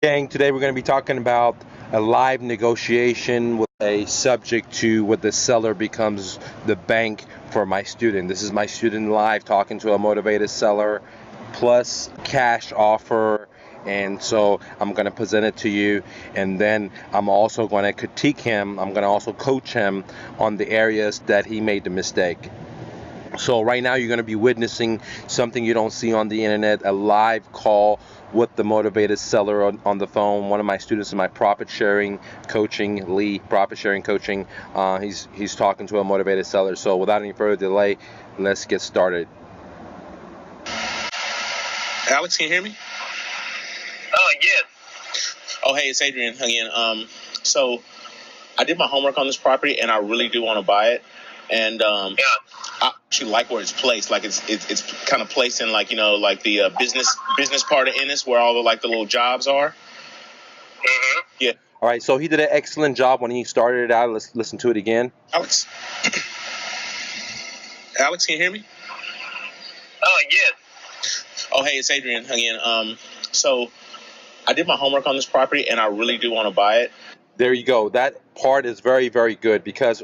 Gang, today we're going to be talking about a live negotiation with a subject to what the seller becomes the bank for my student. This is my student live talking to a motivated seller plus cash offer. And so I'm going to present it to you, and then I'm also going to critique him. I'm going to also coach him on the areas that he made the mistake. So right now you're going to be witnessing something you don't see on the internet, a live call with the motivated seller on the phone. One of my students in my profit sharing coaching, Lee, profit sharing coaching, he's talking to a motivated seller. So without any further delay, let's get started. Alex, can you hear me? Yes. Oh, hey, it's Adrian again. So I did my homework on this property, and I really do want to buy it. And Yeah. I actually like where it's placed. Like it's kind of placed in like the business part of Ennis, where all the little jobs are. Mm-hmm. Yeah, All right, so he did an excellent job when he started it out. Let's listen to it again. Alex. Alex, can you hear me? Yes. Oh, hey, it's Adrian again. So I did my homework on this property, and I really do want to buy it. There you go. That part is very, very good because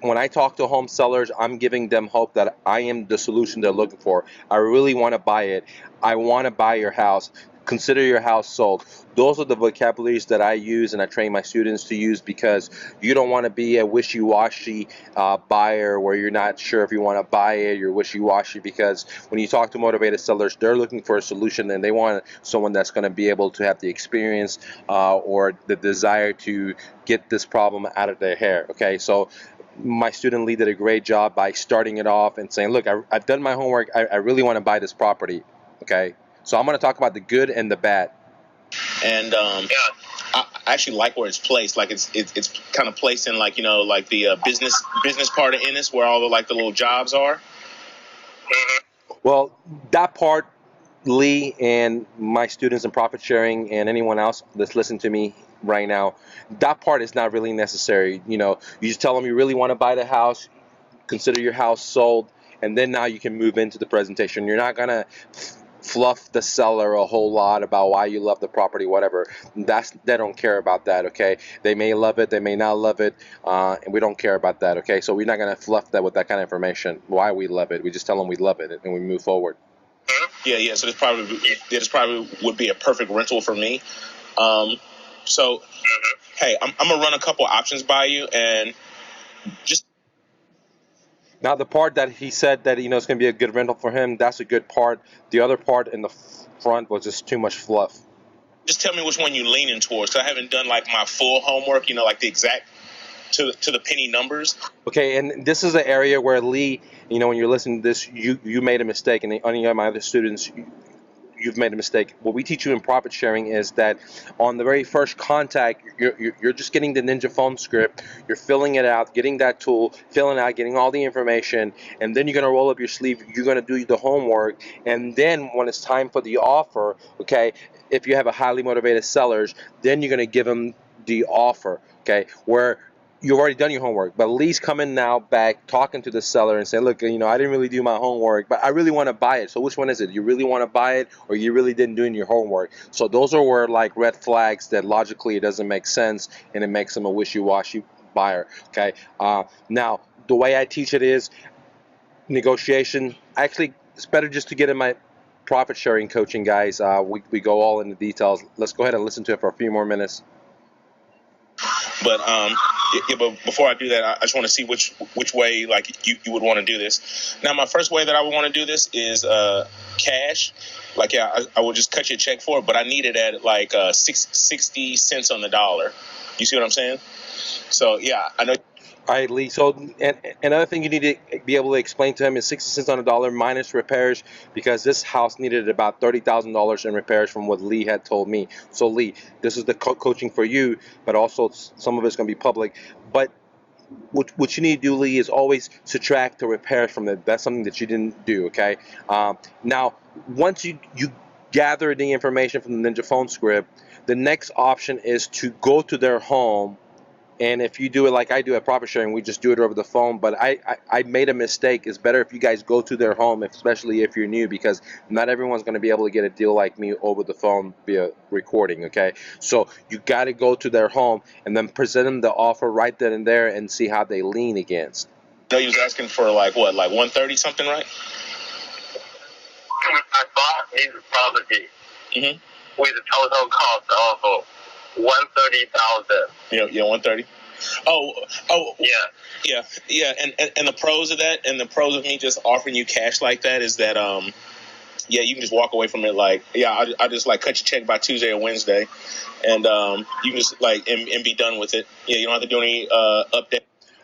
when I talk to home sellers, I'm giving them hope that I am the solution they're looking for. I really want to buy it. I want to buy your house. Consider your house sold. Those are the vocabularies that I use and I train my students to use because you don't want to be a wishy-washy buyer where you're not sure if you want to buy it. You're wishy-washy because when you talk to motivated sellers, they're looking for a solution and they want someone that's going to be able to have the experience or the desire to get this problem out of their hair. Okay, so my student Lee did a great job by starting it off and saying, look, I've done my homework. I really want to buy this property. Okay, so I'm going to talk about the good and the bad. And Yeah. I actually like where it's placed. Like it's kind of placed in like the business part of Ennis, where all the little jobs are. Mm-hmm. Well, that part, Lee and my students in profit sharing and anyone else that's listening to me right now, that part is not really necessary. You just tell them you really want to buy the house, consider your house sold, and then now you can move into the presentation. You're not gonna fluff the seller a whole lot about why you love the property, whatever. They don't care about that. Okay, they may love it, they may not love it, and we don't care about that. Okay, so we're not gonna fluff that with that kind of information. Why we love it? We just tell them we love it, and we move forward. Yeah. So this probably would be a perfect rental for me. So hey, I'm gonna run a couple options by you, and just Now, the part that he said that it's going to be a good rental for him, that's a good part. The other part in the front was just too much fluff. tell me which one you leaning towards. So I haven't done like my full homework, like the exact to the penny numbers. Okay, and this is an area where Lee, when you're listening to this, you made a mistake, and any of my other students, you've made a mistake. What we teach you in profit sharing is that on the very first contact, you're just getting the Ninja phone script, you're filling it out, getting that tool, filling out, getting all the information, and then you're going to roll up your sleeve, you're going to do the homework, and then when it's time for the offer, okay, if you have a highly motivated sellers, then you're going to give them the offer, okay, where you've already done your homework, but Lee's coming now back talking to the seller and saying, look, I didn't really do my homework, but I really want to buy it. So which one is it? You really want to buy it or you really didn't do your homework? So those are where like red flags that logically it doesn't make sense and it makes them a wishy-washy buyer. Okay. Now, the way I teach it is negotiation. Actually, it's better just to get in my profit sharing coaching, guys. We go all into details. Let's go ahead and listen to it for a few more minutes. But but before I do that, I just want to see which way like you would want to do this. Now, my first way that I would want to do this is cash. Like, yeah, I would just cut you a check for it, but I need it at like 60 cents on the dollar. You see what I'm saying? So yeah, I know. All right, Lee. So, and another thing you need to be able to explain to him is 60 cents on the dollar minus repairs because this house needed about $30,000 in repairs from what Lee had told me. So, Lee, this is the coaching for you, but also some of it's going to be public. But what you need to do, Lee, is always subtract the repairs from it. That's something that you didn't do, okay? Now, once you gather the information from the Ninja phone script, the next option is to go to their home And if you do it like I do at profit sharing, we just do it over the phone. But I made a mistake. It's better if you guys go to their home, especially if you're new, because not everyone's going to be able to get a deal like me over the phone via recording, okay? So you got to go to their home and then present them the offer right then and there and see how they lean against. I know you was asking for like what, like 130 something, right? I bought his property Mm-hmm. with a total cost of 130,000. Yeah, 130. Oh, Yeah. yeah. And the pros of that, and the pros of me just offering you cash like that is that yeah, you can just walk away from it like, yeah, I just like cut your check by Tuesday or Wednesday, and you can just like and be done with it. Yeah, you don't have to do any update.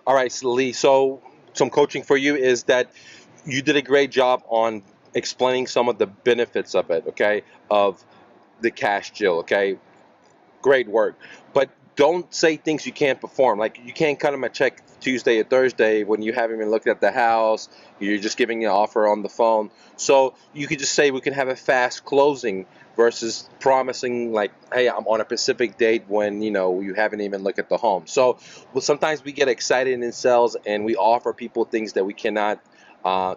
All right, so Lee, so some coaching for you is that you did a great job on explaining some of the benefits of it, okay, of the cash deal, okay? Great work. But don't say things you can't perform. Like you can't cut them a check Tuesday or Thursday when you haven't even looked at the house. You're just giving an offer on the phone. So you could just say we can have a fast closing versus promising like, hey, I'm on a specific date when you haven't even looked at the home. So sometimes we get excited in sales and we offer people things that we cannot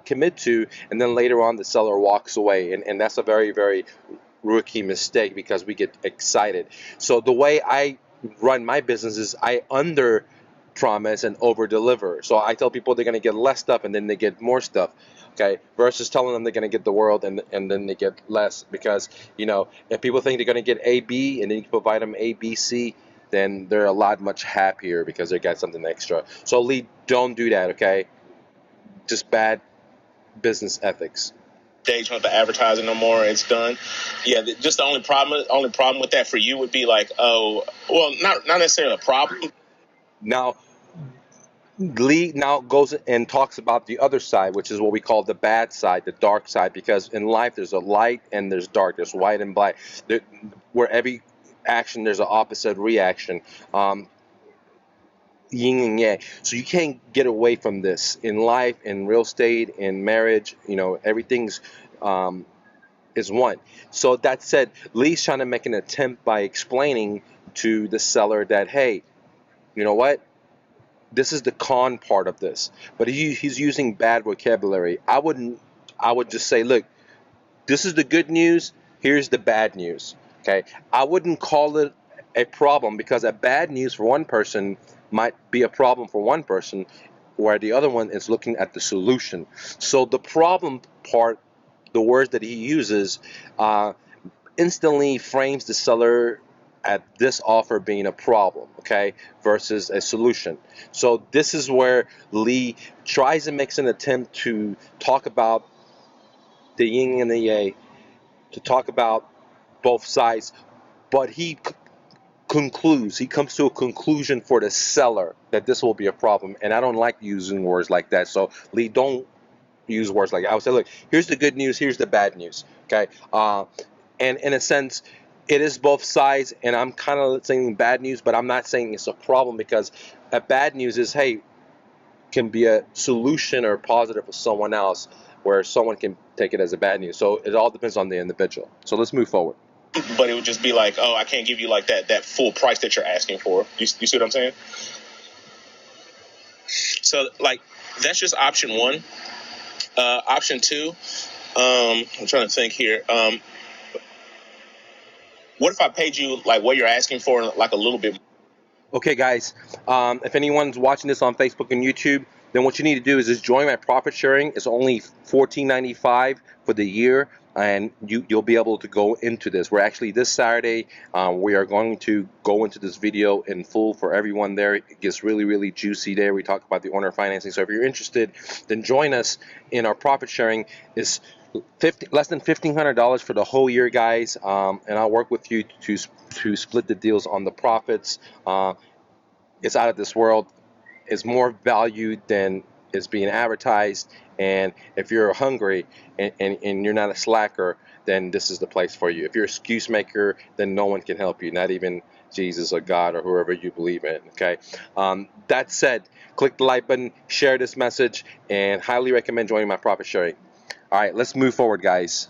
commit to, and then later on the seller walks away, and that's a very, very rookie mistake because we get excited. So the way I run my business is I under promise and over deliver. So I tell people they're going to get less stuff and then they get more stuff. Okay, versus telling them they're going to get the world and then they get less, because if people think they're going to get A, B, and then you provide them A, B, C, then they're a lot much happier because they got something extra. So Lee, don't do that. Okay, just bad business ethics. Days with the advertising no more. It's done. Yeah, just the only problem with that for you would be like, oh, well, not necessarily a problem. Now, Lee now goes and talks about the other side, which is what we call the bad side, the dark side, because in life there's a light and there's dark, there's white and black. Where every action there's an opposite reaction. Yin and yang. So you can't get away from this in life, in real estate, in marriage. Everything's is one. So that said, Lee's trying to make an attempt by explaining to the seller that, hey, you know what? This is the con part of this, but he's using bad vocabulary. I would just say, look, this is the good news. Here's the bad news. Okay, I wouldn't call it a problem, because a bad news for one person might be a problem for one person, where the other one is looking at the solution. So the problem part, the words that he uses, instantly frames the seller at this offer being a problem, okay, versus a solution. So this is where Lee tries to make an attempt to talk about the yin and the yang, to talk about both sides, but he comes to a conclusion for the seller that this will be a problem. And I don't like using words like that. So Lee, don't use words like that. I would say, look, here's the good news, here's the bad news, okay? And in a sense, it is both sides, and I'm kind of saying bad news, but I'm not saying it's a problem, because a bad news is, hey, can be a solution or positive for someone else, where someone can take it as a bad news. So it all depends on the individual. So let's move forward. But it would just be like, oh, I can't give you like that full price that you're asking for. You see what I'm saying? So like that's just option one. Option two, I'm trying to think here. What if I paid you like what you're asking for, like a little bit? Okay, guys, if anyone's watching this on Facebook and YouTube, then what you need to do is just join my profit sharing. It's only $14.95 for the year, and you'll be able to go into this. We're actually, this Saturday, we are going to go into this video in full for everyone there. It gets really, really juicy there. We talk about the owner financing. So if you're interested, then join us in our profit sharing. It's less than $1,500 for the whole year, guys, and I'll work with you to split the deals on the profits. It's out of this world. It's more valued than is being advertised. And if you're hungry and you're not a slacker, then this is the place for you. If you're an excuse maker, then no one can help you, not even Jesus or God or whoever you believe in. Okay. That said, click the like button, share this message, and highly recommend joining my profit sharing. All right, let's move forward, guys.